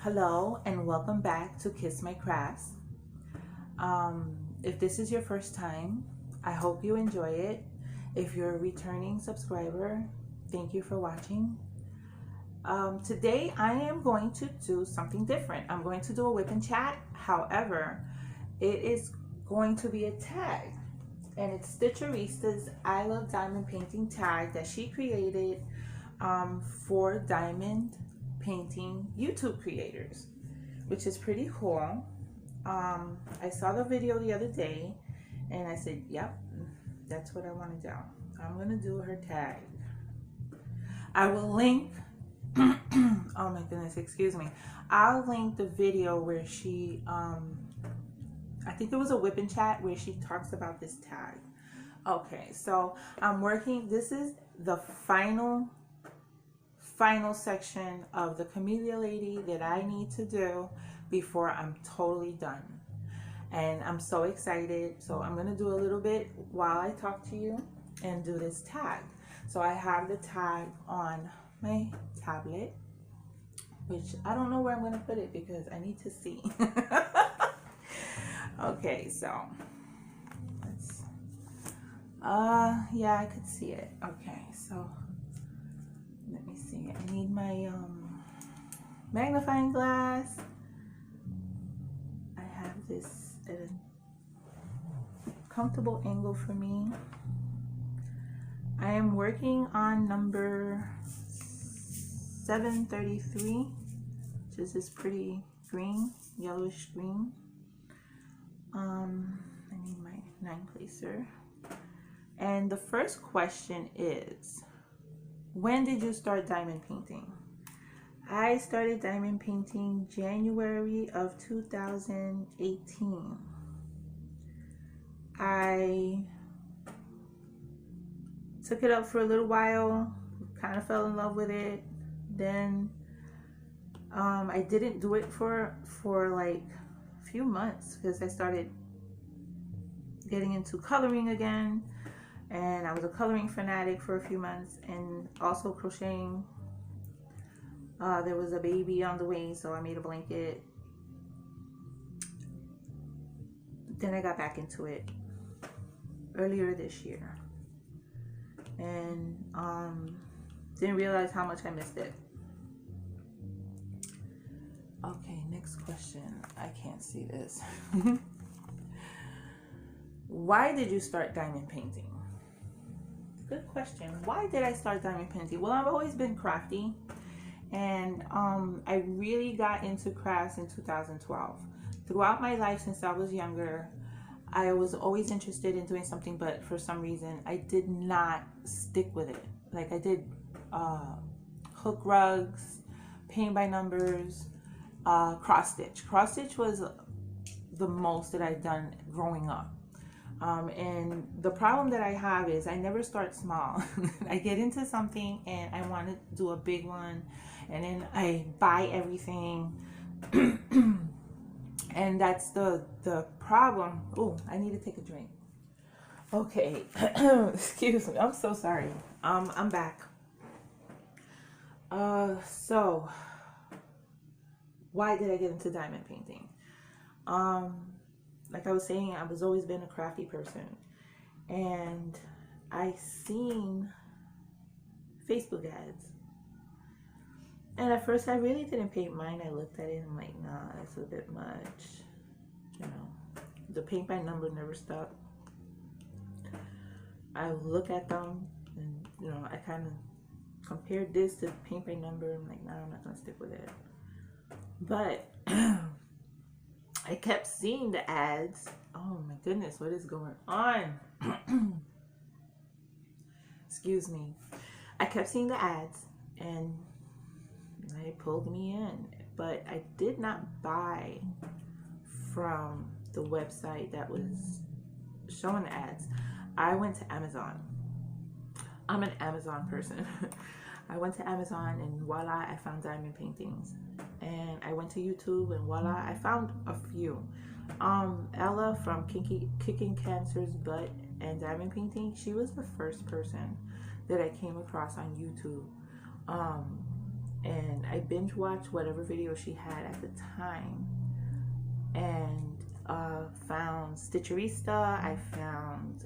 Hello and welcome back to Kiss My Crafts. If this is your first time, I hope you enjoy it. If you're a returning subscriber, thank you for watching. Today I am going to do something different. I'm going to do a whip and chat. However, it is going to be a tag, and it's Stitcherista's I Love Diamond Painting tag that she created for diamond painting YouTube creators, which is pretty cool. I saw the video the other day and I said, yep, that's what I want to do. I'm going to do her tag. I will link, oh my goodness, excuse me. I'll link the video where she, I think it was a whip and chat where she talks about this tag. Okay, so I'm working, this is the final section of the Camellia lady that I need to do before I'm totally done. And I'm so excited. So I'm going to do a little bit while I talk to you and do this tag. So I have the tag on my tablet, which I don't know where I'm going to put it because I need to see. Okay, so let's, yeah, I could see it. Okay, so let me see. I need my magnifying glass. I have this at a comfortable angle for me. I am working on number 733, which is this pretty green, yellowish green. I need my 9-placer. And the first question is, when did you start diamond painting? I started diamond painting January of 2018. I took it up for a little while, kind of fell in love with it. Then I didn't do it for like a few months because I started getting into coloring again. And I was a coloring fanatic for a few months and also crocheting. There was a baby on the way, so I made a blanket. Then I got back into it earlier this year. And didn't realize how much I missed it. Okay, next question. I can't see this. Why did you start diamond painting? Good question. Why did I start diamond painting? Well, I've always been crafty, and I really got into crafts in 2012. Throughout my life since I was younger, I was always interested in doing something, but for some reason I did not stick with it. Like I did hook rugs, paint by numbers, cross stitch. Cross stitch was the most that I'd done growing up. And the problem that I have is I never start small. I get into something and I want to do a big one, and then I buy everything. And that's the problem. Oh, I need to take a drink. Okay. Excuse me. I'm so sorry. I'm back. So why did I get into diamond painting? Like I was saying, I was always been a crafty person, and I seen Facebook ads, and at first I really didn't paint mine. I looked at it and I'm like, nah, that's a bit much. You know, the paint by number never stuck. I look at them and, you know, I kind of compared this to paint by number. I'm like, nah, I'm not gonna stick with it. But I kept seeing the ads. Oh my goodness, what is going on? Excuse me. I kept seeing the ads and they pulled me in. But I did not buy from the website that was showing the ads. I went to Amazon. I'm an Amazon person. I went to Amazon and voila, I found diamond paintings. And I went to YouTube and voila, I found a few. Ella from Kicking Cancer's Butt and Diamond Painting, she was the first person that I came across on YouTube. and I binge watched whatever video she had at the time, and found Stitcherista. I found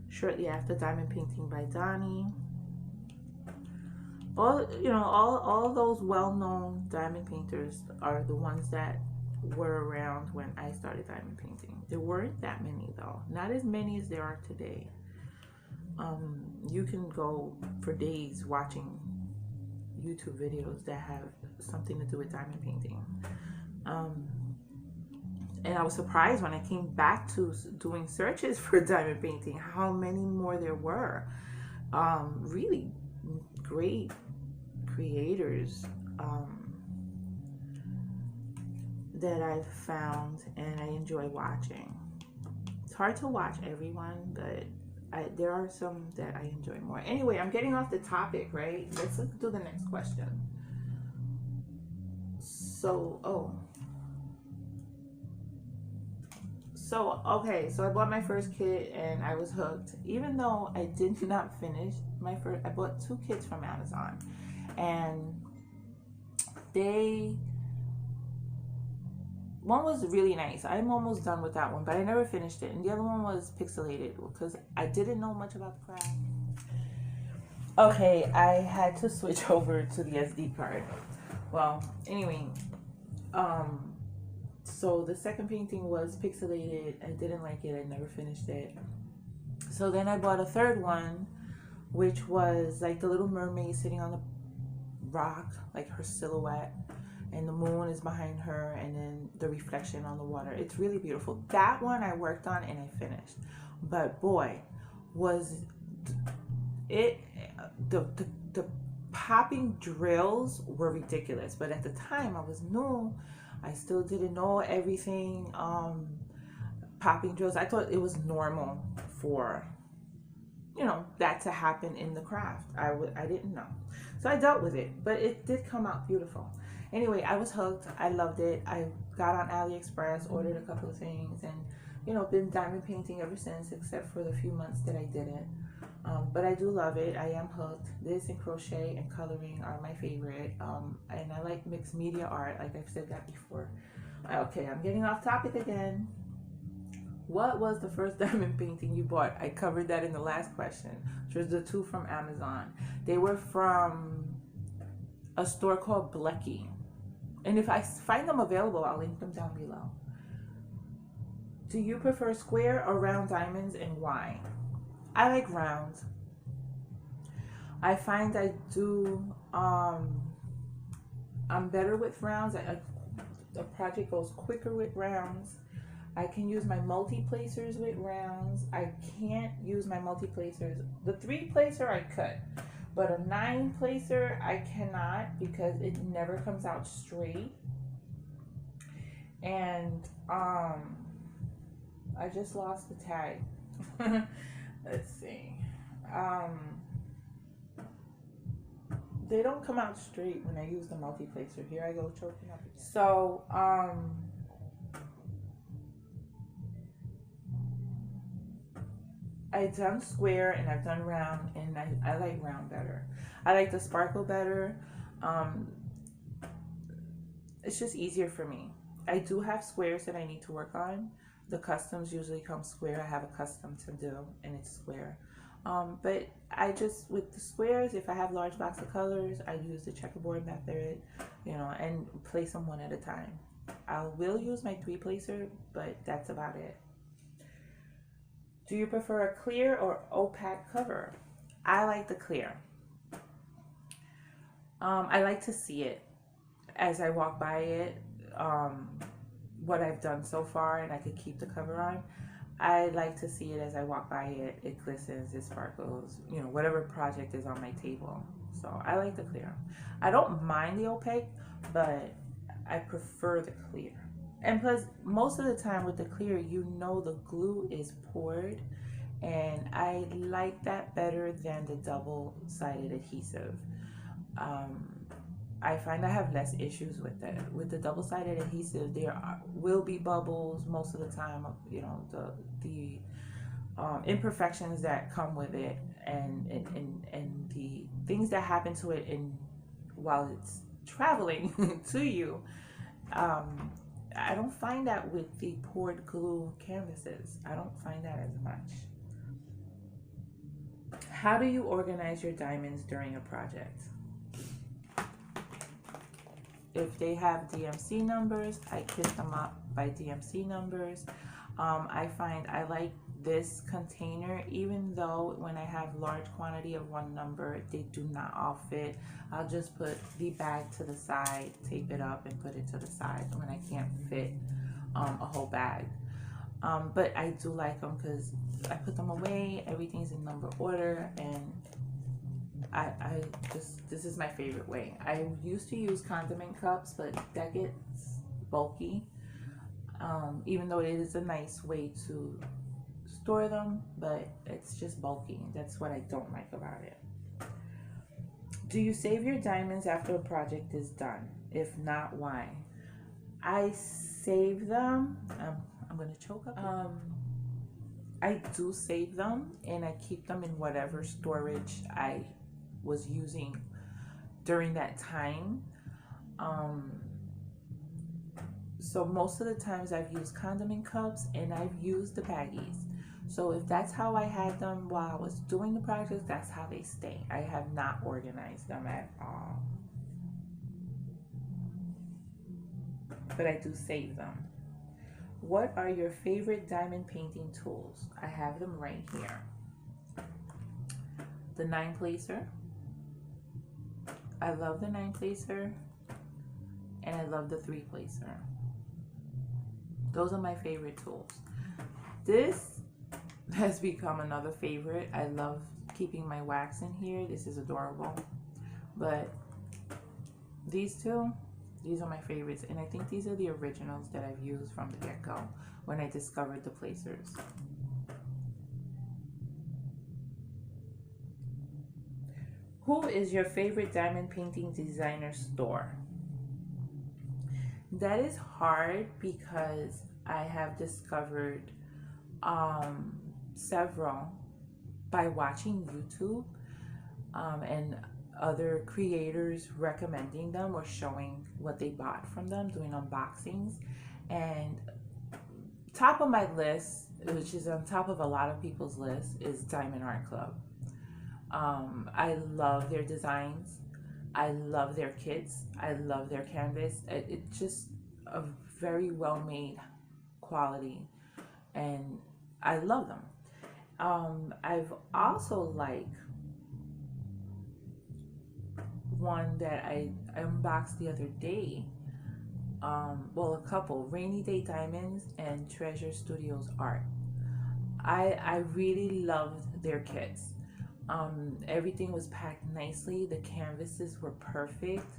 shortly after Diamond Painting by Donnie. All those well-known diamond painters are the ones that were around when I started diamond painting. There weren't that many though, not as many as there are today. You can go for days watching YouTube videos that have something to do with diamond painting. And I was surprised when I came back to doing searches for diamond painting, how many more there were. Really great creators that I've found and I enjoy watching. It's hard to watch everyone, but there are some that I enjoy more. Anyway, I'm getting off the topic, right? Let's do the next question. Okay, so I bought my first kit and I was hooked. Even though I did not finish my first, I bought 2 kits from Amazon, and one was really nice. I'm almost done with that one, but I never finished it. And the other one was pixelated because I didn't know much about the craft. Okay, I had to switch over to the SD card. Well, anyway, so the second painting was pixelated. I didn't like it. I never finished it. So then I bought a third one, which was like the little mermaid sitting on the rock, like her silhouette, and the moon is behind her, and then the reflection on the water. It's really beautiful. That one I worked on and I finished. But boy, was it the popping drills were ridiculous. But at the time I was new. I still didn't know everything. Popping drills, I thought it was normal for, that to happen in the craft. I didn't know. So I dealt with it, but it did come out beautiful. Anyway, I was hooked. I loved it. I got on AliExpress, ordered a couple of things, and been diamond painting ever since, except for the few months that I didn't. But I do love it. I am hooked. This and crochet and coloring are my favorite. And I like mixed media art, like I've said that before. Okay, I'm getting off topic again. What was the first diamond painting you bought? I covered that in the last question, which was the 2 from Amazon. They were from a store called Blecky. And if I find them available, I'll link them down below. Do you prefer square or round diamonds, and why? I like rounds. I find I do, I'm better with rounds. The project goes quicker with rounds. I can use my multi-placers with rounds. I can't use my multi-placers. The 3-placer I could, but a 9-placer I cannot because it never comes out straight. And I just lost the tag. Let's see. They don't come out straight when I use the multi-placer. Here I go choking up again. So, I've done square and I've done round, and I like round better. I like the sparkle better. It's just easier for me. I do have squares that I need to work on. The customs usually come square. I have a custom to do and it's square. But I just, with the squares, if I have large box of colors, I use the checkerboard method, and place them one at a time. I will use my 3-placer, but that's about it. Do you prefer a clear or opaque cover? I like the clear. I like to see it as I walk by it, what I've done so far, and I could keep the cover on. I like to see it as I walk by it. It glistens, it sparkles, whatever project is on my table. So I like the clear. I don't mind the opaque, but I prefer the clear. And plus, most of the time with the clear, the glue is poured, and I like that better than the double-sided adhesive. I find I have less issues with that. With the double-sided adhesive, there will be bubbles most of the time. The imperfections that come with it, and the things that happen to it in while it's traveling to you. I don't find that with the poured glue canvases. I don't find that as much. How do you organize your diamonds during a project? If they have DMC numbers, I kit them up by DMC numbers. I find I like this container, even though when I have large quantity of one number, they do not all fit. I'll just put the bag to the side, tape it up, and put it to the side when I can't fit a whole bag. But I do like them because I put them away, everything's in number order, and I just, this is my favorite way. I used to use condiment cups, but that gets bulky. Even though it is a nice way to store them, but it's just bulky. That's what I don't like about it. Do you save your diamonds after a project is done? If not, why? I save them. I'm gonna choke up. I do save them, and I keep them in whatever storage I was using during that time. So most of the times I've used condiment cups, and I've used the baggies. So if that's how I had them while I was doing the project, that's how they stay. I have not organized them at all. But I do save them. What are your favorite diamond painting tools? I have them right here. The 9-placer. I love the 9-placer. And I love the 3-placer. Those are my favorite tools. This has become another favorite. I love keeping my wax in here. This is adorable. But these two, these are my favorites. And I think these are the originals that I've used from the get-go when I discovered the placers. Who is your favorite diamond painting designer store? That is hard because I have discovered several by watching YouTube and other creators recommending them or showing what they bought from them, doing unboxings. And top of my list, which is on top of a lot of people's list, is Diamond Art Club. I love their designs. I love their kits. I love their canvas. It's just a very well made quality, and I love them. I've also liked one that I unboxed the other day. Well, a couple, Rainy Day Diamonds and Treasure Studios Art. I really loved their kits. Everything was packed nicely. The canvases were perfect.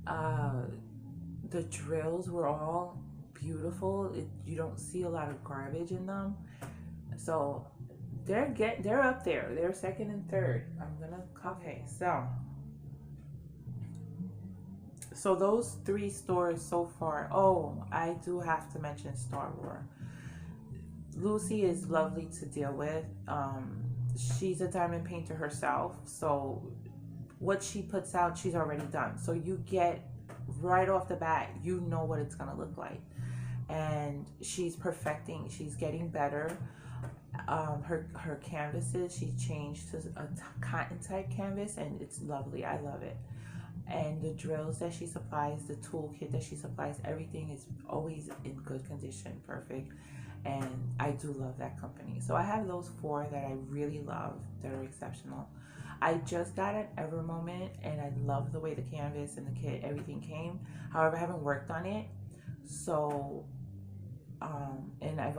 The drills were all beautiful. You don't see a lot of garbage in them. So they're up there. They're second and third. Okay, so those 3 stores so far. Oh, I do have to mention Star Wars. Lucy is lovely to deal with. She's a diamond painter herself, so what she puts out, she's already done. So you get right off the bat, you know what it's gonna look like. And she's perfecting, she's getting better. Her canvases, she changed to a cotton type canvas, and it's lovely. I love it. And the drills that she supplies, the toolkit that she supplies, everything is always in good condition, perfect. And I do love that company. So I have those 4 that I really love, that are exceptional. I just got an Ever Moment, and I love the way the canvas and the kit, everything came. However, I haven't worked on it. So, and I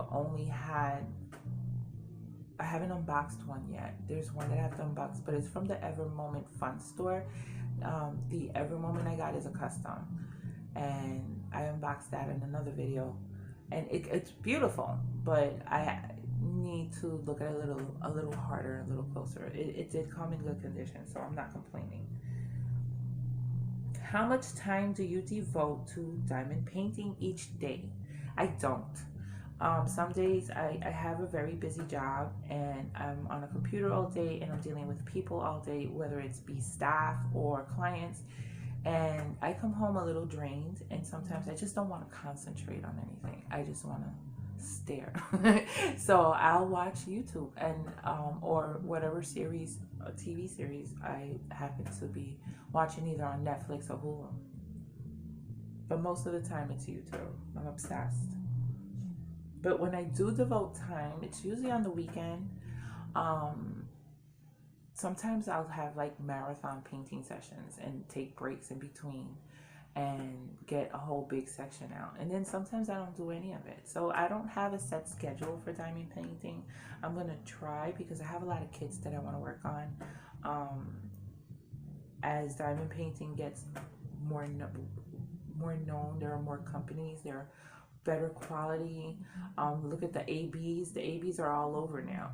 haven't unboxed one yet. There's one that I have to unbox, but it's from the Ever Moment Fun Store. The Ever Moment I got is a custom, and I unboxed that in another video. And it's beautiful, but I need to look at it a little harder, a little closer. It did come in good condition, so I'm not complaining. How much time do you devote to diamond painting each day? I don't. Some days I have a very busy job, and I'm on a computer all day, and I'm dealing with people all day, whether it's be staff or clients. And I come home a little drained, and sometimes I just don't want to concentrate on anything. I just want to stare. So I'll watch YouTube and or whatever series, TV series I happen to be watching, either on Netflix or Hulu. But most of the time it's YouTube. I'm obsessed. But when I do devote time, it's usually on the weekend. Sometimes I'll have like marathon painting sessions and take breaks in between and get a whole big section out. And then sometimes I don't do any of it. So I don't have a set schedule for diamond painting. I'm going to try, because I have a lot of kits that I want to work on. As diamond painting gets more known, there are more companies, there are better quality. Look at the ABs. The ABs are all over now.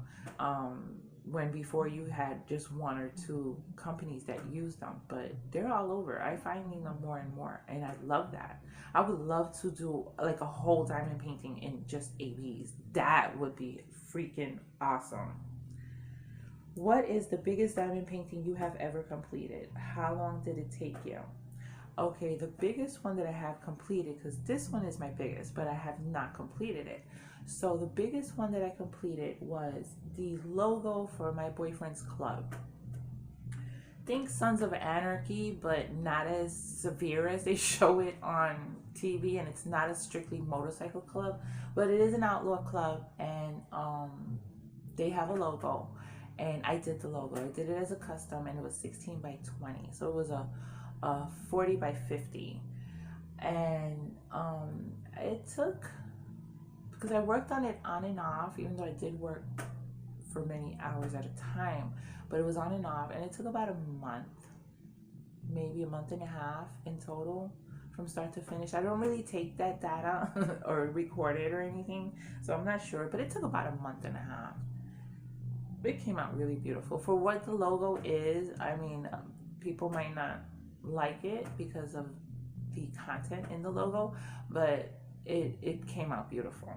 When before you had just one or two companies that used them, but they're all over. I finding them more and more, and I love that. I would love to do like a whole diamond painting in just ABs. That would be freaking awesome. What is the biggest diamond painting you have ever completed? How long did it take you? Okay, the biggest one that I have completed, because this one is my biggest, but I have not completed it. So the biggest one that I completed was the logo for my boyfriend's club. Think Sons of Anarchy, but not as severe as they show it on TV, and it's not a strictly motorcycle club, but it is an outlaw club, and they have a logo, and I did the logo. I did it as a custom, and it was 16 by 20, so it was a 40 by 50, and it took, because I worked on it on and off, even though I did work for many hours at a time, but it was on and off, and it took about a month, maybe a month and a half in total from start to finish. I don't really take that data or record it or anything, so I'm not sure, but it took about a month and a half. It came out really beautiful for what the logo is. I mean, people might not like it because of the content in the logo, but it came out beautiful,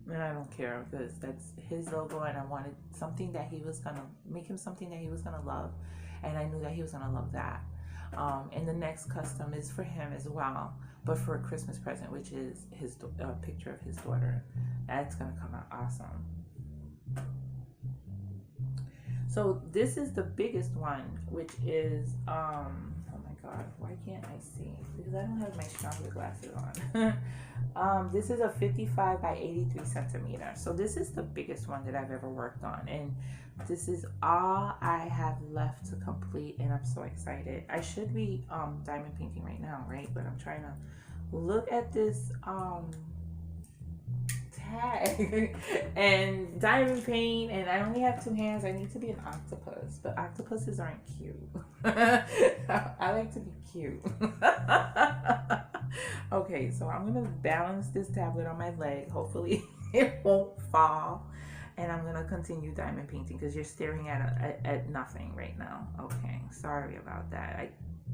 and I don't care, because that's his logo, and I wanted something that he was gonna make him something that he was gonna love, and I knew that he was gonna love that. And the next custom is for him as well, but for a Christmas present, which is his picture of his daughter. That's gonna come out awesome. So this is the biggest one, which is oh my god, why can't I see? Because I don't have my stronger glasses on. This is a 55 by 83 centimeter. So this is the biggest one that I've ever worked on, and this is all I have left to complete, and I'm so excited. I should be diamond painting right now, right? But I'm trying to look at this tag and diamond paint, and I only have two hands. I need to be an octopus, but octopuses aren't cute. I like to be cute. Okay, so I'm gonna balance this tablet on my leg. Hopefully it won't fall, and I'm gonna continue diamond painting, because you're staring at nothing right now. Okay, sorry about that. I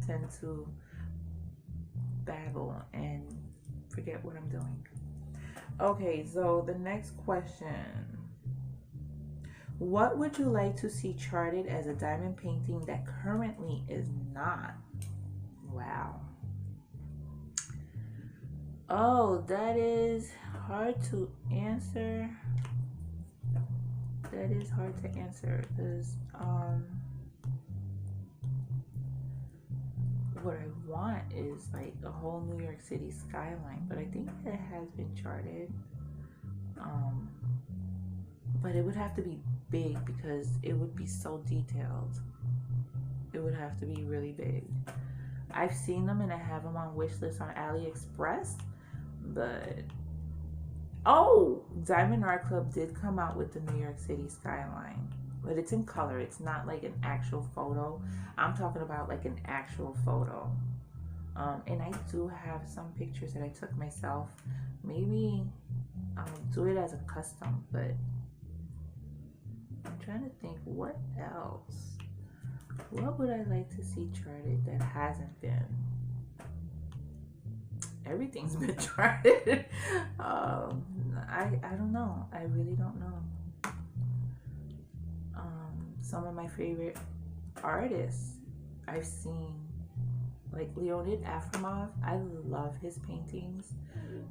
tend to babble and forget what I'm doing. Okay, so the next question. What would you like to see charted as a diamond painting that currently is not? Wow. Oh, that is hard to answer. That is hard to answer, because what I want is like a whole New York City skyline, but I think that has been charted. But it would have to be big, because it would be so detailed. It would have to be really big. I've seen them, and I have them on wish list on AliExpress, but oh, Diamond Art Club did come out with the New York City skyline, but it's in color. It's not like an actual photo. I'm talking about like an actual photo. And I do have some pictures that I took myself. Maybe I'll do it as a custom, but I'm trying to think what else. What would I like to see charted that hasn't been? Everything's been charted. I don't know. I really don't know. Some of my favorite artists I've seen like Leonid Afromov. I love his paintings.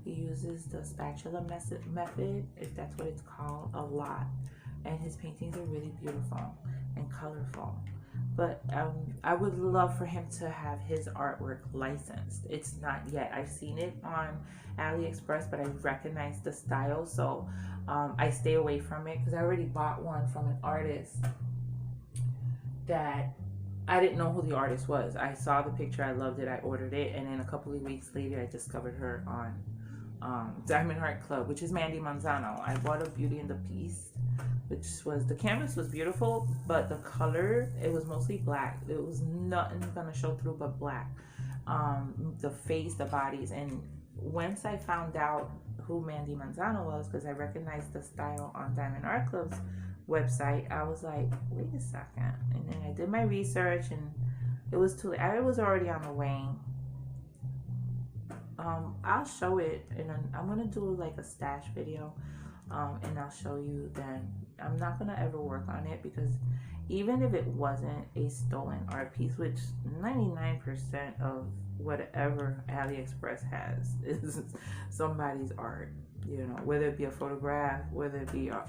He uses the spatula method, if that's what it's called, a lot. And his paintings are really beautiful and colorful. But I would love for him to have his artwork licensed. It's not yet. I've seen it on AliExpress, but I recognize the style, so I stay away from it because I already bought one from an artist that I didn't know who the artist was. I saw the picture, I loved it, I ordered it, and then a couple of weeks later I discovered her on Diamond Art Club, which is Mandy Manzano. I bought a Beauty and the Beast, which was, the canvas was beautiful, but the color, it was mostly black. It was nothing gonna show through but black. The face, the bodies, and once I found out who Mandy Manzano was, because I recognized the style on Diamond Art Club's website, I was like, wait a second. And then I did my research, and it was too late. I was already on the way. I'll show it, and I'm gonna do like a stash video, and I'll show you then. I'm not gonna ever work on it because even if it wasn't a stolen art piece, which 99% of whatever AliExpress has is somebody's art, you know, whether it be a photograph, whether it be a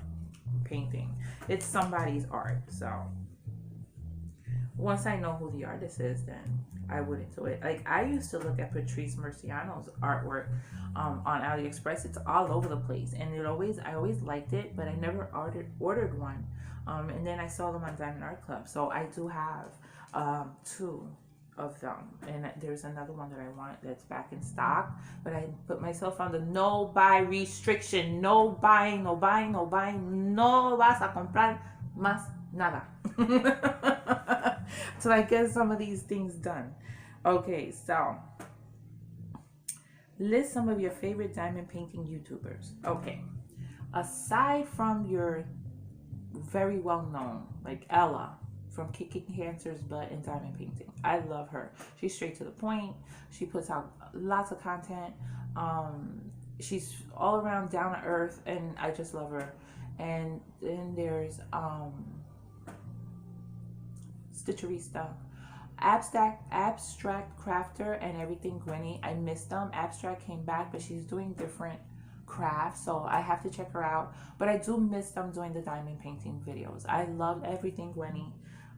painting, it's somebody's art. So once I know who the artist is, then I wouldn't do it. Like, I used to look at Patrice Murciano's artwork on AliExpress. It's all over the place, and I always liked it, but I never ordered one. And then I saw them on Diamond Art Club, so I do have 2 of them, and there's another one that I want that's back in stock, but I put myself on the no buy restriction. No buying, no buying, no buying. No vas a comprar más nada. Till I get some of these things done. Okay, so list some of your favorite diamond painting YouTubers. Okay, aside from your very well known, like Ella from Kicking Cancer's Butt in diamond painting. I love her. She's straight to the point. She puts out lots of content. She's all around down to earth, and I just love her. And then there's Stitcherista, Abstract Crafter, and Everything Gwenny. I missed them. Abstract came back, but she's doing different crafts, so I have to check her out. But I do miss them doing the diamond painting videos. I love Everything Gwenny,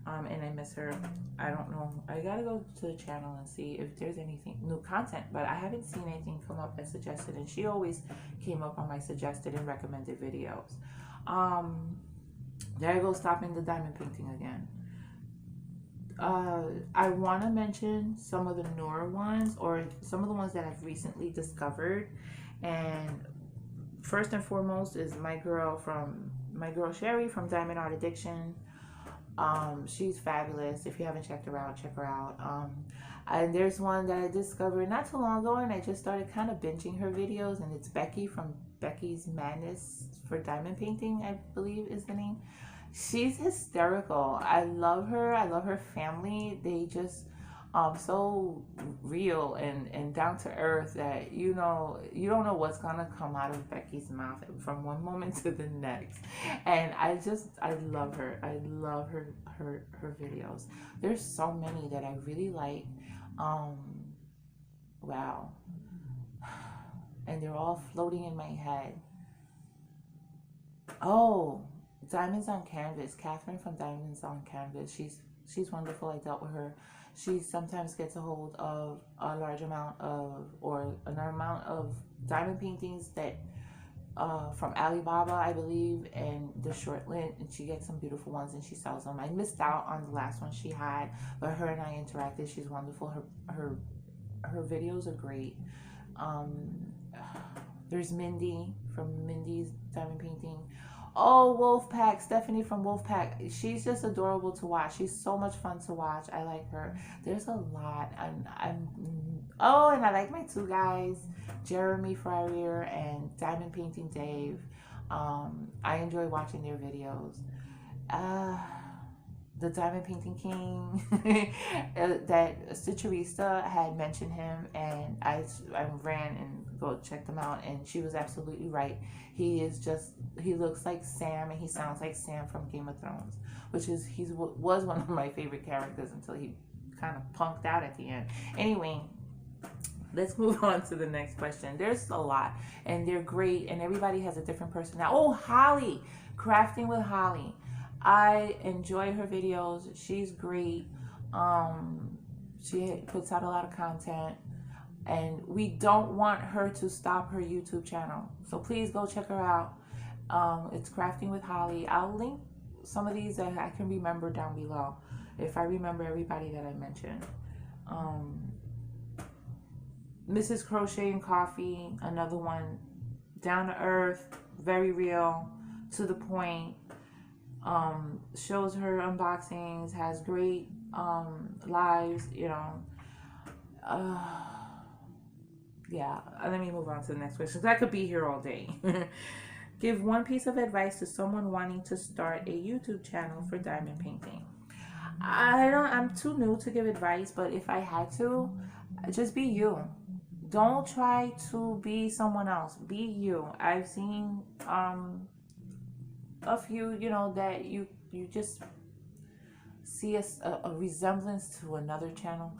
and I miss her. I don't know. I gotta go to the channel and see if there's anything new content, but I haven't seen anything come up as suggested, and she always came up on my suggested and recommended videos. There I go, stopping the diamond painting again. I want to mention some of the newer ones, or some of the ones that I've recently discovered. And first and foremost is my girl Sherry from Diamond Art Addiction. She's fabulous. If you haven't checked her out, check her out. And there's one that I discovered not too long ago, and I just started kind of binging her videos, and it's Becky from Becky's Madness for Diamond Painting, I believe is the name. She's hysterical. I love her. I love her family. They just so real and down to earth that you don't know what's gonna come out of Becky's mouth from one moment to the next. And I love her. I love her videos. There's so many that I really like. Wow. And they're all floating in my head. Oh, Diamonds on Canvas. Catherine from Diamonds on Canvas. She's wonderful. I dealt with her. She sometimes gets a hold of a large amount of, or an amount of diamond paintings that from Alibaba, I believe, and the short lint, and she gets some beautiful ones and she sells them. I missed out on the last one she had, but her and I interacted. She's wonderful. Her videos are great. There's Mindy from Mindy's Diamond Painting. Oh, Wolfpack, Stephanie from Wolfpack. She's just adorable to watch. She's so much fun to watch. I like her. There's a lot. And I like my 2 guys, Jeremy Fryer and Diamond Painting Dave. I enjoy watching their videos. The Diamond Painting King, that Stitcherista had mentioned him, and I ran and go check them out, and she was absolutely right. He looks like Sam, and he sounds like Sam from Game of Thrones, which is, was one of my favorite characters until he kind of punked out at the end. Anyway, let's move on to the next question. There's a lot, and they're great, and everybody has a different personality. Oh, Holly, crafting with Holly. I enjoy her videos. She's great. She puts out a lot of content, and we don't want her to stop her YouTube channel. So please go check her out. It's Crafting with Holly. I'll link some of these that I can remember down below if I remember everybody that I mentioned. Mrs. Crochet and Coffee, another one. Down to earth, very real, to the point. Shows her unboxings, has great lives, you know. Yeah, let me move on to the next question, because I could be here all day. Give one piece of advice to someone wanting to start a YouTube channel for diamond painting. I'm too new to give advice, but if I had to, just be you. Don't try to be someone else. Be you. I've seen a few, you know, that you just see a resemblance to another channel.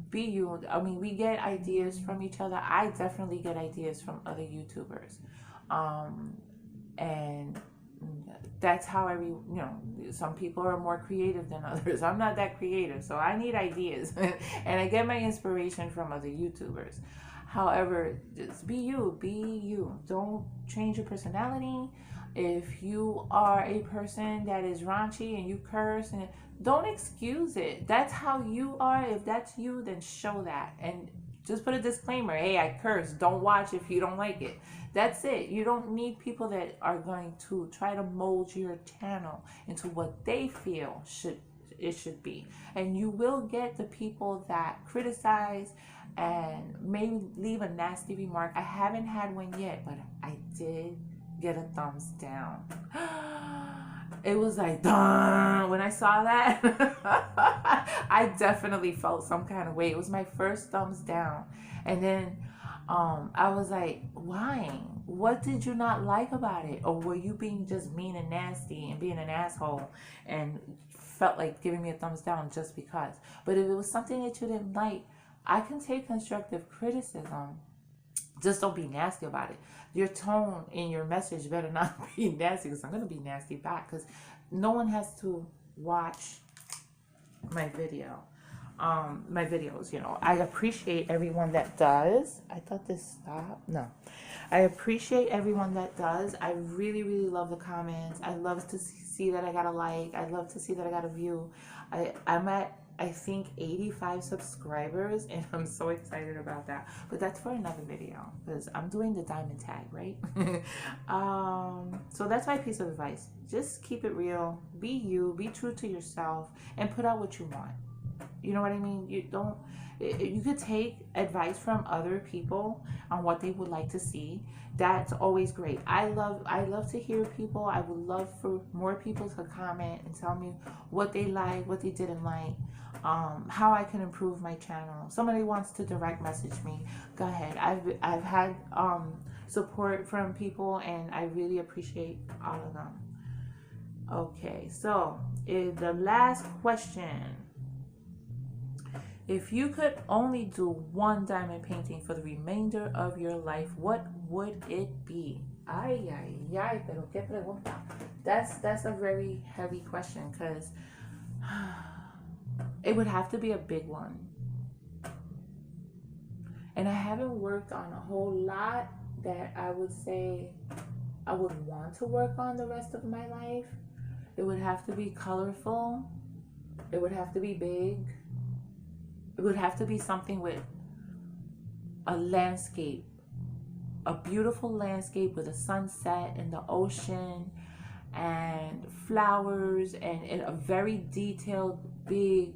Be you. I mean, we get ideas from each other. I definitely get ideas from other YouTubers. And that's how you know, some people are more creative than others. I'm not that creative, so I need ideas. And I get my inspiration from other YouTubers. However, just be you. Be you. Don't change your personality. If you are a person that is raunchy and you curse, and don't excuse it. That's how you are. If that's you, then show that. And just put a disclaimer. Hey, I curse. Don't watch if you don't like it. That's it. You don't need people that are going to try to mold your channel into what they feel it should be. And you will get the people that criticize and maybe leave a nasty remark. I haven't had one yet, but I did get a thumbs down. It was like, duh. When I saw that, I definitely felt some kind of way. It was my first thumbs down. And then I was like, why? What did you not like about it? Or were you being just mean and nasty and being an asshole and felt like giving me a thumbs down just because? But if it was something that you didn't like, I can take constructive criticism. Just don't be nasty about it. Your tone in your message better not be nasty, because I'm going to be nasty back, because no one has to watch my videos, you know. I appreciate everyone that does. I thought this stopped. No. I appreciate everyone that does. I really, really love the comments. I love to see that I got a like. I love to see that I got a view. I'm at, I think, 85 subscribers, and I'm so excited about that. But that's for another video, because I'm doing the diamond tag, right? So that's my piece of advice. Just keep it real. Be you. Be true to yourself, and put out what you want. You know what I mean? You could take advice from other people on what they would like to see. That's always great. I love to hear people. I would love for more people to comment and tell me what they like, what they didn't like, how I can improve my channel. Somebody wants to direct message me, go ahead. I've had support from people, and I really appreciate all of them. Okay, so the last question. If you could only do one diamond painting for the remainder of your life, what would it be? Ay, ay, ay, pero qué pregunta. That's a very heavy question, because it would have to be a big one. And I haven't worked on a whole lot that I would say I would want to work on the rest of my life. It would have to be colorful. It would have to be big. It would have to be something with a landscape, a beautiful landscape with a sunset and the ocean and flowers and a very detailed, big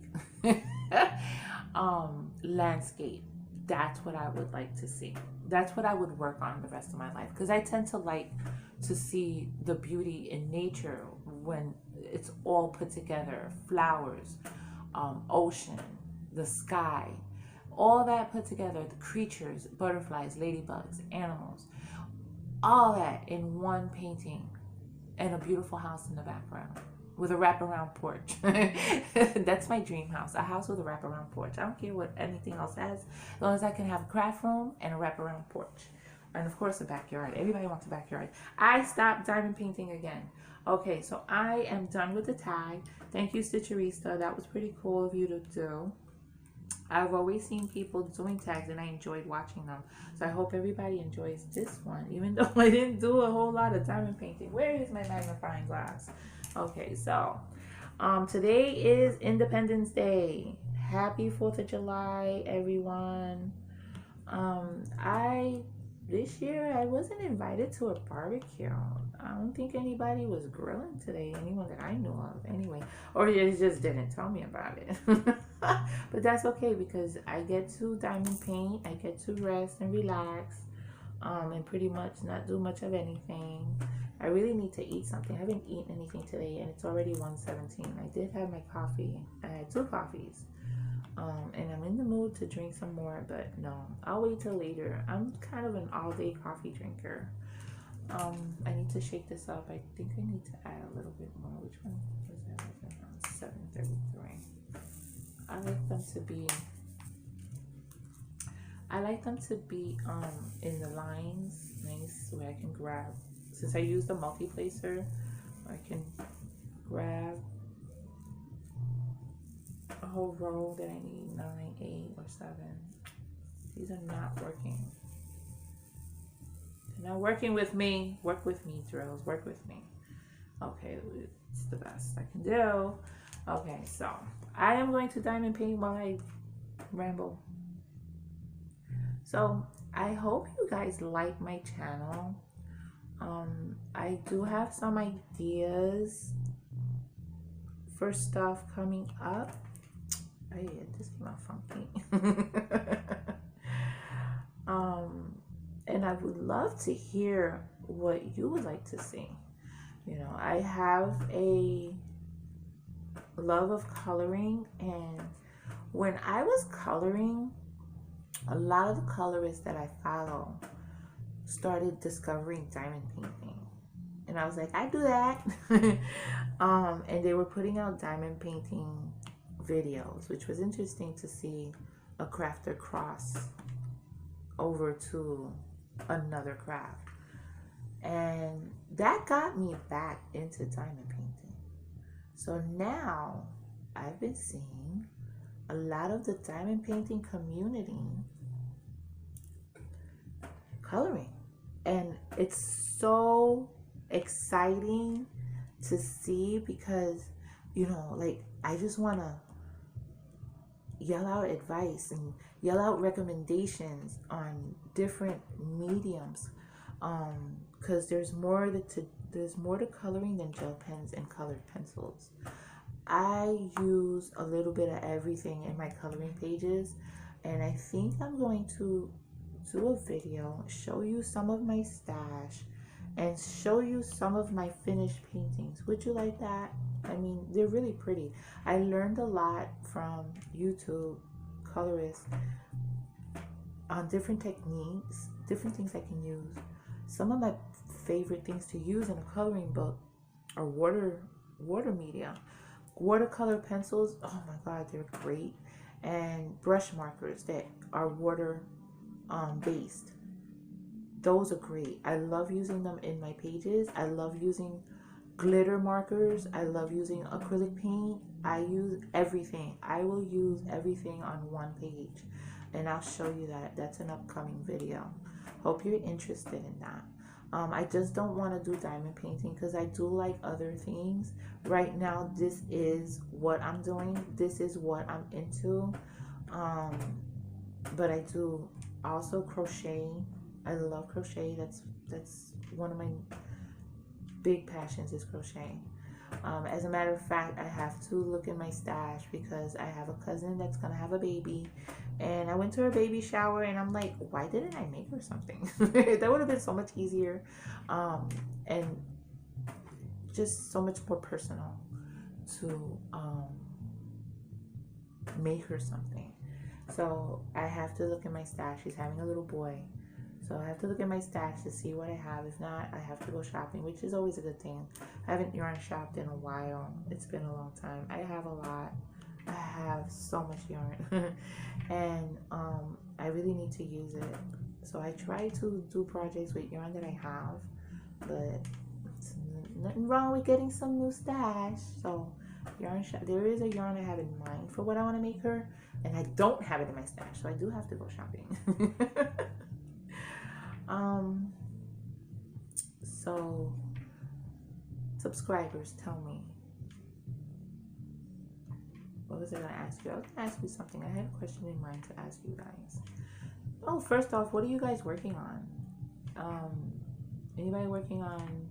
landscape. That's what I would like to see. That's what I would work on the rest of my life, because I tend to like to see the beauty in nature when it's all put together. Flowers, ocean, the sky, all that put together, the creatures, butterflies, ladybugs, animals, all that in one painting, and a beautiful house in the background with a wraparound porch. That's my dream house. A house with a wraparound porch. I don't care what anything else has, as long as I can have a craft room and a wraparound porch. And of course a backyard. Everybody wants a backyard. I stopped diamond painting again. Okay, so I am done with the tag. Thank you, Stitcherista. That was pretty cool of you to do. I've always seen people doing tags and I enjoyed watching them. So I hope everybody enjoys this one, even though I didn't do a whole lot of diamond painting. Where is my magnifying glass? Okay, so today is Independence Day. Happy 4th of July, everyone. This year I wasn't invited to a barbecue. I don't think anybody was grilling today, anyone that I knew of anyway, or they just didn't tell me about it. But that's okay because I get to diamond paint, I get to rest and relax, and pretty much not do much of anything. I really need to eat something. I haven't eaten anything today and it's already 1:17. I did have my coffee. I had 2 coffees. And I'm in the mood to drink some more, but no, I'll wait till later. I'm kind of an all-day coffee drinker. I need to shake this up. I think I need to add a little bit more. Which one was that? 7:33. I like them to be in the lines, nice, where I can grab. Since I use the multi-placer, I can grab a whole row that I need, 9, 8, or 7. These are not working. They're not working with me. Work with me, drills. Work with me. Okay, it's the best I can do. Okay, so I am going to diamond paint while I ramble. So I hope you guys like my channel. I do have some ideas for stuff coming up. Oh yeah, this came out funky. And I would love to hear what you would like to see. You know, I have a love of coloring, and when I was coloring, a lot of the colorists that I follow started discovering diamond painting. And I was like, I do that. And they were putting out diamond painting videos, which was interesting to see a crafter cross over to another craft. And that got me back into diamond painting. So now I've been seeing a lot of the diamond painting community coloring. And it's so exciting to see because, you know, like, I just want to yell out advice and yell out recommendations on different mediums, because there's more to coloring than gel pens and colored pencils. I use a little bit of everything in my coloring pages, and I think I'm going to do a video, show you some of my stash and show you some of my finished paintings. Would you like that? I mean, they're really pretty. I learned a lot from YouTube colorists on different techniques, different things I can use. Some of my favorite things to use in a coloring book are water media. Watercolor pencils, oh my god, they're great. And brush markers that are water based. Those are great. I love using them in my pages. I love using glitter markers. I love using acrylic paint. I use everything. I will use everything on one page, and I'll show you that. That's an upcoming video. Hope you're interested in that. I just don't want to do diamond painting because I do like other things. Right now, this is what I'm doing. This is what I'm into. But I do also crochet. I love crochet. That's one of my big passions is crocheting. As a matter of fact, I have to look in my stash because I have a cousin that's gonna have a baby, and I went to her baby shower and I'm like, why didn't I make her something? That would have been so much easier, and just so much more personal to make her something. So I have to look in my stash. She's having a little boy. So I have to look at my stash to see what I have. If not, I have to go shopping, which is always a good thing. I haven't yarn shopped in a while. It's been a long time. I have a lot. I have so much yarn. And I really need to use it. So I try to do projects with yarn that I have, but nothing wrong with getting some new stash. So there is a yarn I have in mind for what I want to make her, and I don't have it in my stash, so I do have to go shopping. So subscribers, tell me, what was I gonna ask you? I was gonna ask you something. I had a question in mind to ask you guys. Oh, first off, what are you guys working on? Anybody working on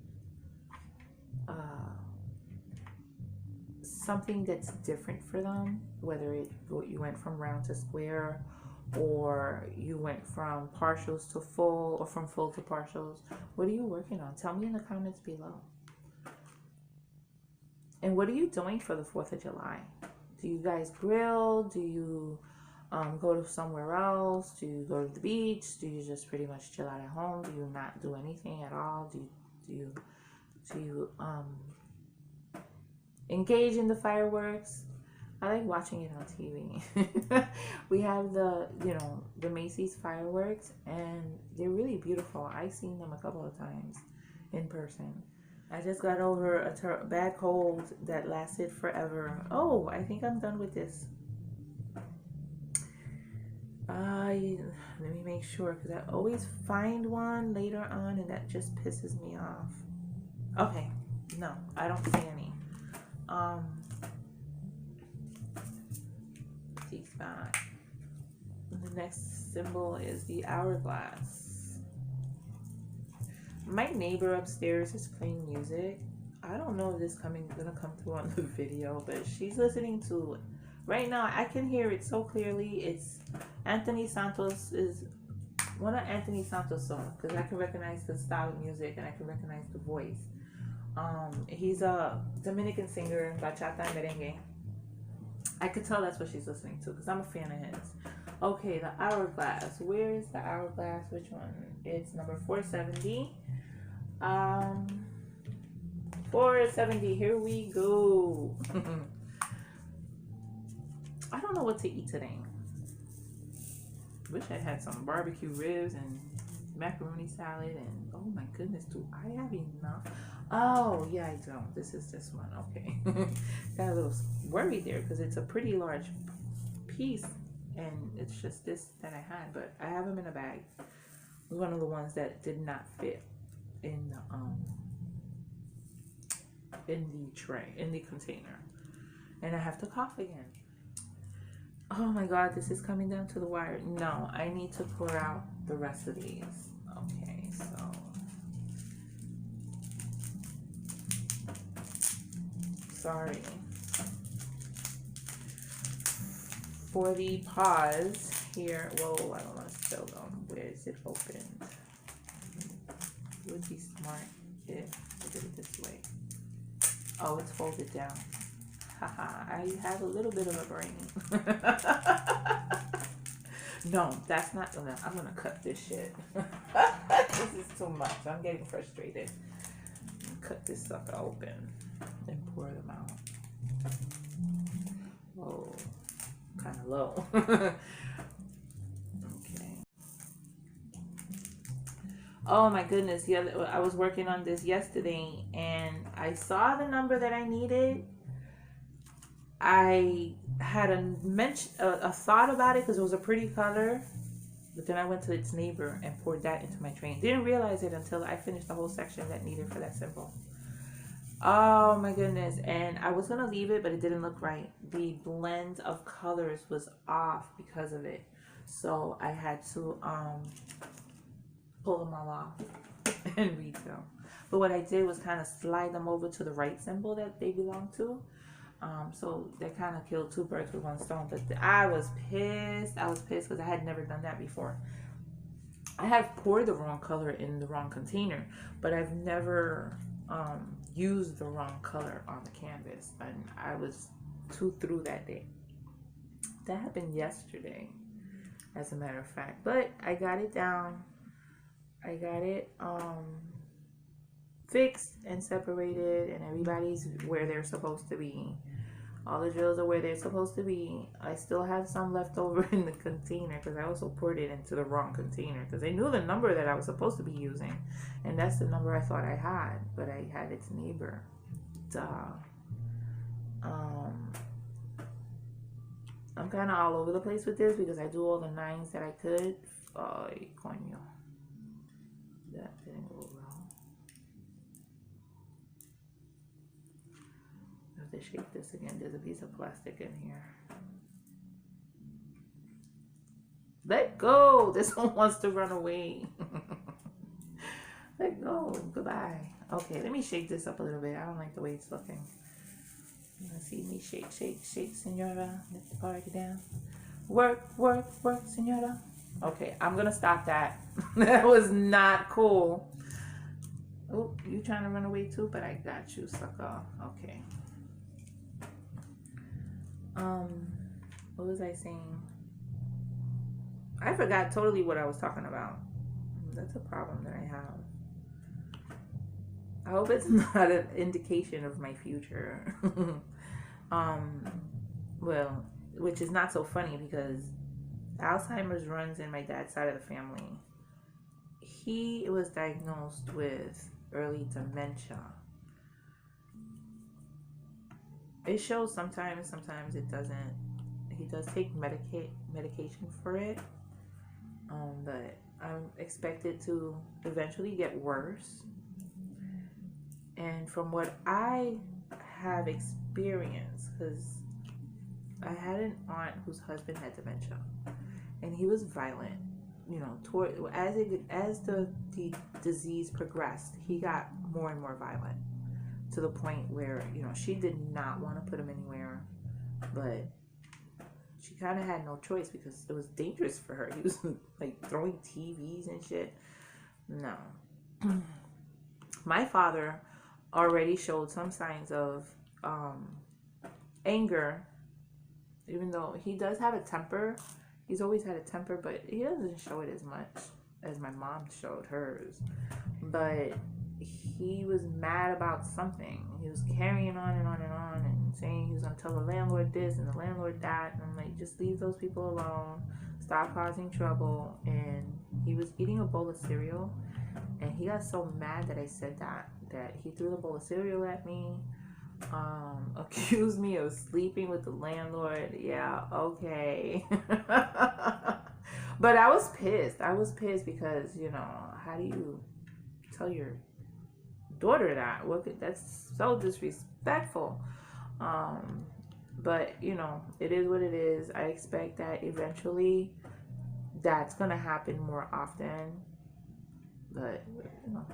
something that's different for them? Whether you went from round to square, or you went from partials to full, or from full to partials. What are you working on? Tell me in the comments below. And what are you doing for the 4th of July? Do you guys grill? Do you go to somewhere else? Do you go to the beach? Do you just pretty much chill out at home? Do you not do anything at all? Do you engage in the fireworks? I like watching it on TV. We have the Macy's fireworks, and they're really beautiful. I've seen them a couple of times in person. I just got over a bad cold that lasted forever. Oh, I think I'm done with this. Let me make sure, because I always find one later on, and that just pisses me off. Okay, no, I don't see any. Spot. The next symbol is the hourglass. My neighbor upstairs is playing music. I don't know if this gonna come through on the video, but she's listening to it. Right now I can hear it so clearly. It's Anthony Santos, is one of Anthony Santos' songs, because I can recognize the style of music and I can recognize the voice. He's a Dominican singer, bachata and merengue. I could tell that's what she's listening to, because I'm a fan of his. Okay, the hourglass. Where is the hourglass? Which one? It's number 470. 470. Here we go. I don't know what to eat today. Wish I had some barbecue ribs and macaroni salad, and oh my goodness, do I have enough? Oh yeah, I don't. This is this one. Okay. Got a little worried there, because it's a pretty large piece, and it's just this that I had, but I have them in a bag. It was one of the ones that did not fit in the tray, in the container, and I have to cough again. Oh my god, this is coming down to the wire. No, I need to pour out the rest of these. Okay, so sorry for the pause here. Whoa, I don't want to spill them. Where is it opened? It would be smart if I did it this way. Oh, it's folded down. Haha, I have a little bit of a brain. No, that's not gonna, I'm gonna cut this shit. This is too much. I'm getting frustrated. Cut this sucker open and pour them out. Whoa, kind of low. Okay. Oh my goodness, I was working on this yesterday, and I saw the number that I needed. I had a thought about it because it was a pretty color, but then I went to its neighbor and poured that into my train. Didn't realize it until I finished the whole section that needed for that symbol. Oh my goodness. And I was gonna leave it, but it didn't look right. The blend of colors was off because of it, so I had to pull them all off and refill. But what I did was kind of slide them over to the right symbol that they belong to. So they kind of killed two birds with one stone. But I was pissed. I was pissed because I had never done that before. I have poured the wrong color in the wrong container, but I've never used the wrong color on the canvas. And I was too through that day. That happened yesterday, as a matter of fact. But I got it down. I got it fixed and separated, and everybody's where they're supposed to be. All the drills are where they're supposed to be. I still have some left over in the container because I also poured it into the wrong container because they knew the number that I was supposed to be using, and that's the number I thought I had, but I had its neighbor. Duh. I'm kind of all over the place with this because I do all the nines that I could. Ay, coño. That didn't go well. I have to shake this again. There's a piece of plastic in here. Let go. This one wants to run away. Let go. Goodbye. Okay, let me shake this up a little bit. I don't like the way it's looking. You want to see me shake, shake, shake, senora. Let the party down. Work, work, work, senora. Okay, I'm going to stop that. That was not cool. Oh, you trying to run away too? But I got you, sucker. Okay. What was I saying? I forgot totally what I was talking about. That's a problem that I have. I hope it's not an indication of my future. Well, which is not so funny because Alzheimer's runs in my dad's side of the family. He was diagnosed with early dementia. It shows sometimes it doesn't. He does take medication for it, but I'm expected to eventually get worse. And from what I have experienced, because I had an aunt whose husband had dementia, and he was violent. You know, as the disease progressed, he got more and more violent to the point where, you know, she did not want to put him anywhere, but she kind of had no choice because it was dangerous for her. He was like throwing TVs and shit. No. My father already showed some signs of anger, even though he does have a temper. He's always had a temper, but he doesn't show it as much as my mom showed hers. But he was mad about something. He was carrying on and on and on and saying he was going to tell the landlord this and the landlord that. And I'm like, just leave those people alone. Stop causing trouble. And he was eating a bowl of cereal. And he got so mad that I said that he threw the bowl of cereal at me. Accused me of sleeping with the landlord. Yeah, okay. But I was pissed. I was pissed because, you know, how do you tell your daughter that? That's so disrespectful. But, you know, it is what it is. I expect that eventually that's going to happen more often. But, you know,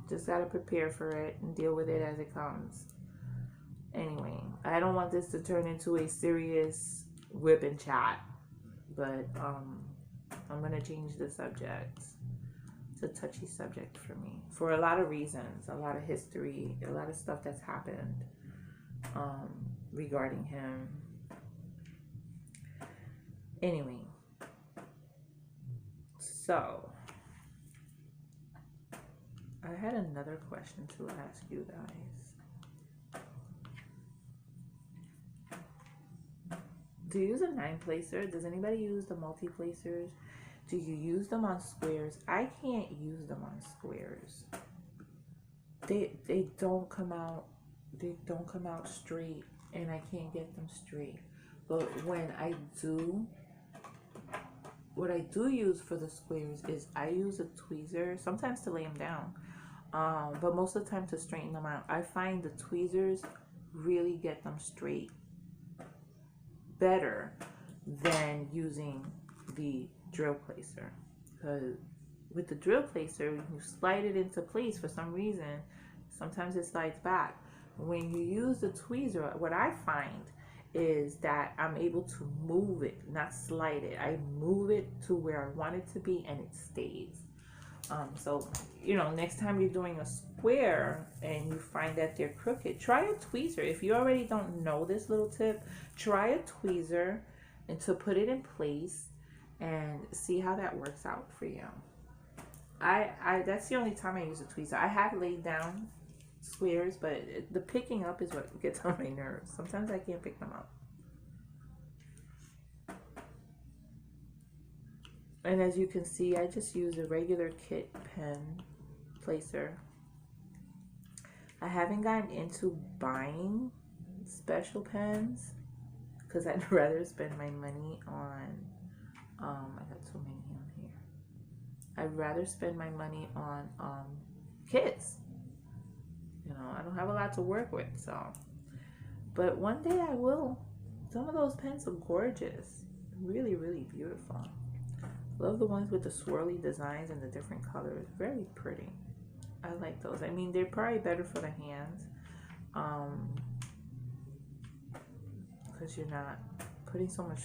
just got to prepare for it and deal with it as it comes. Anyway, I don't want this to turn into a serious whip and chat, but I'm going to change the subject. It's a touchy subject for me for a lot of reasons, a lot of history, a lot of stuff that's happened regarding him. Anyway, so I had another question to ask you guys. Do you use a 9-placer? Does anybody use the multi-placers? Do you use them on squares? I can't use them on squares. They don't come out. They don't come out straight, and I can't get them straight. But when I do, what I do use for the squares is I use a tweezer, sometimes to lay them down, but most of the time to straighten them out. I find the tweezers really get them straight better than using the drill placer, because with the drill placer you slide it into place. For some reason sometimes it slides back. When you use the tweezer, what I find is that I'm able to move it, not slide it. I move it to where I want it to be and it stays. So, you know, next time you're doing a square and you find that they're crooked, try a tweezer. If you already don't know this little tip, try a tweezer and to put it in place and see how that works out for you. I that's the only time I use a tweezer. I have laid down squares, but the picking up is what gets on my nerves. Sometimes I can't pick them up. And as you can see, I just use a regular kit pen placer. I haven't gotten into buying special pens because I'd rather spend my money on, I got so many on here. I'd rather spend my money on kits. You know, I don't have a lot to work with, so. But one day I will. Some of those pens are gorgeous. Really, really beautiful. Love the ones with the swirly designs and the different colors. Very pretty. I like those. I mean, they're probably better for the hands. Because you're not putting so much,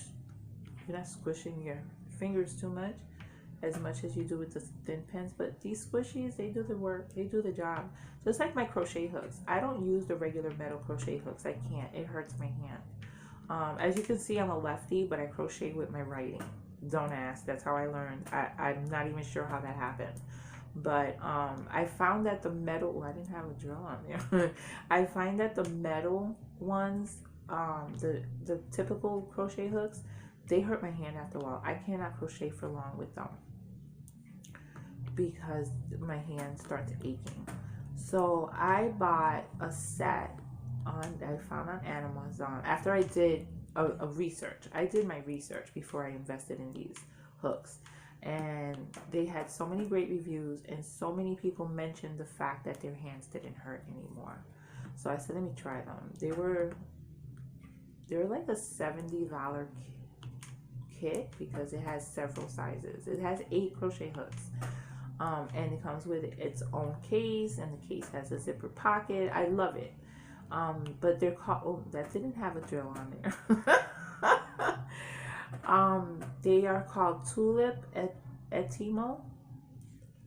you're not squishing your fingers too much as you do with the thin pens. But these squishies, they do the work, they do the job. Just like my crochet hooks. I don't use the regular metal crochet hooks. I can't. It hurts my hand. As you can see, I'm a lefty, but I crochet with my righty. Don't ask. That's how I learned. I'm not even sure how that happened. But I found that the metal, oh, I didn't have a drill on there. I find that the metal ones, the typical crochet hooks, they hurt my hand after a while. I cannot crochet for long with them because my hand starts aching. So I bought a set I found on Amazon after I did a research. I did my research before I invested in these hooks. And they had so many great reviews and so many people mentioned the fact that their hands didn't hurt anymore. So I said, let me try them. They were like a $70 kit because it has several sizes. It has 8 crochet hooks. And it comes with its own case, and the case has a zipper pocket. I love it. But they're called, oh, that didn't have a drill on there. They are called Tulip at Timo.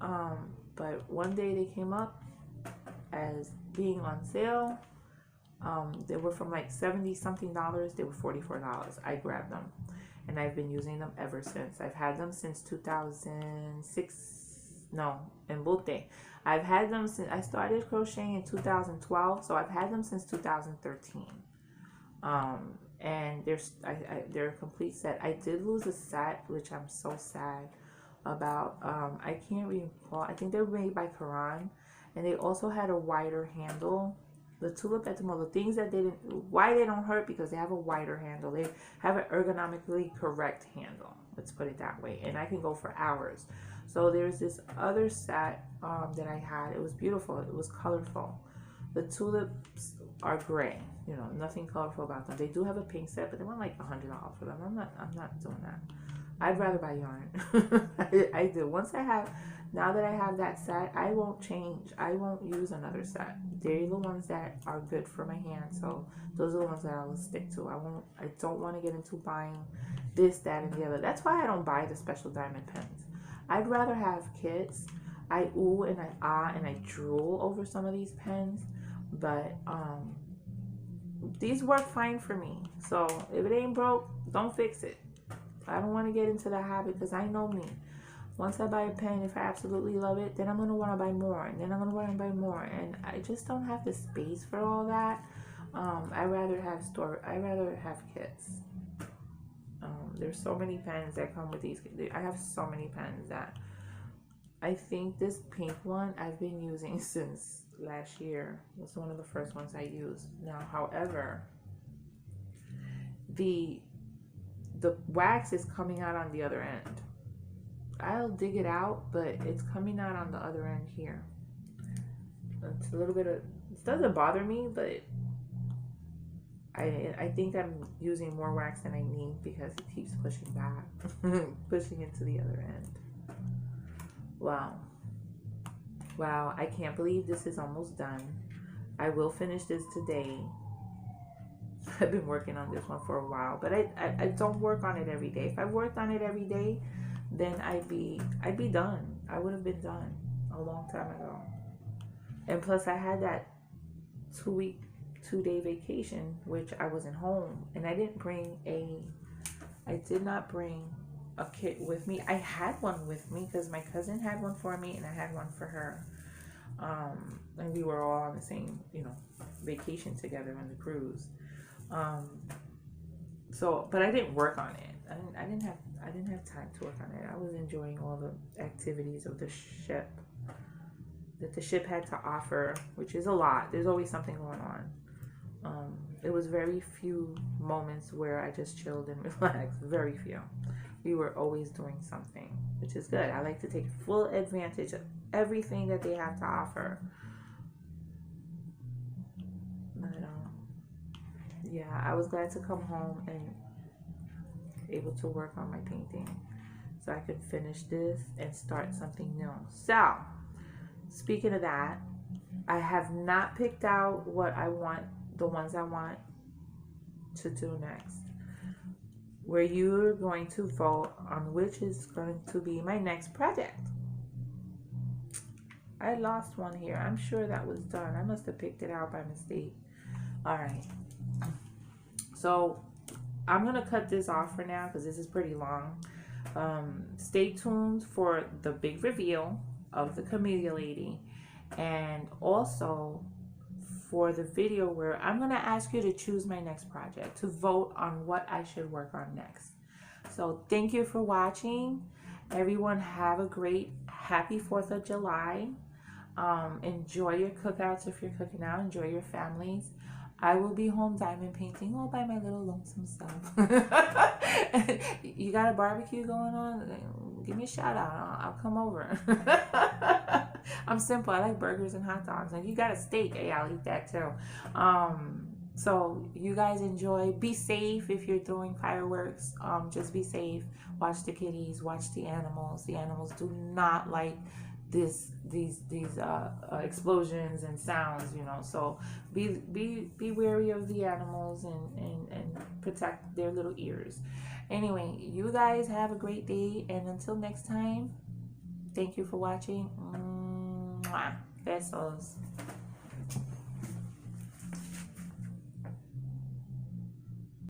But one day they came up as being on sale. They were from like 70 something dollars. They were $44. I grabbed them and I've been using them ever since. I've had them since 2006. No, in Bote. I've had them since I started crocheting in 2012, so I've had them since 2013. And they're a complete set. I did lose a set, which I'm so sad about. I can't recall. I think they were made by Karan, and they also had a wider handle. The Tulip Etymol, the things that they didn't, why they don't hurt, because they have a wider handle. They have an ergonomically correct handle. Let's put it that way. And I can go for hours. So there's this other set that I had. It was beautiful. It was colorful. The tulips are gray. You know, nothing colorful about them. They do have a pink set, but they want like $100 for them. I'm not doing that. I'd rather buy yarn. I do. Now that I have that set, I won't change. I won't use another set. They're the ones that are good for my hand. So those are the ones that I will stick to. I don't want to get into buying this, that, and the other. That's why I don't buy the special diamond pens. I'd rather have kits. I ooh and I ah and I drool over some of these pens, but these work fine for me. So if it ain't broke, don't fix it. I don't want to get into the habit because I know me. Once I buy a pen, if I absolutely love it, then I'm going to want to buy more, and then I'm going to want to buy more, and I just don't have the space for all that. I rather have kits. There's so many pens that come with these. I have so many pens that I think this pink one I've been using since last year. It was one of the first ones I used. Now, however, the wax is coming out on the other end. I'll dig it out, but it's coming out on the other end here. It's a little bit of, it doesn't bother me, but I think I'm using more wax than I need because it keeps pushing back, pushing into the other end. Wow, I can't believe this is almost done. I will finish this today. I've been working on this one for a while, but I don't work on it every day. If I worked on it every day, then I'd be done. I would have been done a long time ago. And plus I had that 2-day vacation, which I wasn't home, and I did not bring a kit with me. I had one with me because my cousin had one for me and I had one for her. And we were all on the same, you know, vacation together on the cruise. So, but I didn't work on it. I didn't have time to work on it. I was enjoying all the activities of the ship that the ship had to offer, which is a lot. There's always something going on. It was very few moments where I just chilled and relaxed. Very few. We were always doing something, which is good. I like to take full advantage of everything that they have to offer. But, yeah, I was glad to come home and able to work on my painting so I could finish this and start something new. So, speaking of that, I have not picked out what I want, the ones I want to do next, where you're going to vote on which is going to be my next project. I lost one here. I'm sure that was done. I must have picked it out by mistake. All right. So I'm going to cut this off for now because this is pretty long. Stay tuned for the big reveal of the Camellia lady, and also for the video where I'm going to ask you to choose my next project, to vote on what I should work on next. So thank you for watching. Everyone have a great, happy 4th of July. Enjoy your cookouts if you're cooking out. Enjoy your families. I will be home diamond painting all by my little lonesome self. You got a barbecue going on? Give me a shout out. I'll come over. I'm simple. I like burgers and hot dogs. And you got a steak, hey, I'll eat that too. So you guys enjoy. Be safe if you're throwing fireworks. Just be safe. Watch the kitties. Watch the animals. The animals do not like these explosions and sounds, you know. So be wary of the animals and protect their little ears. Anyway, you guys have a great day, and until next time, thank you for watching. Mwah. Besos.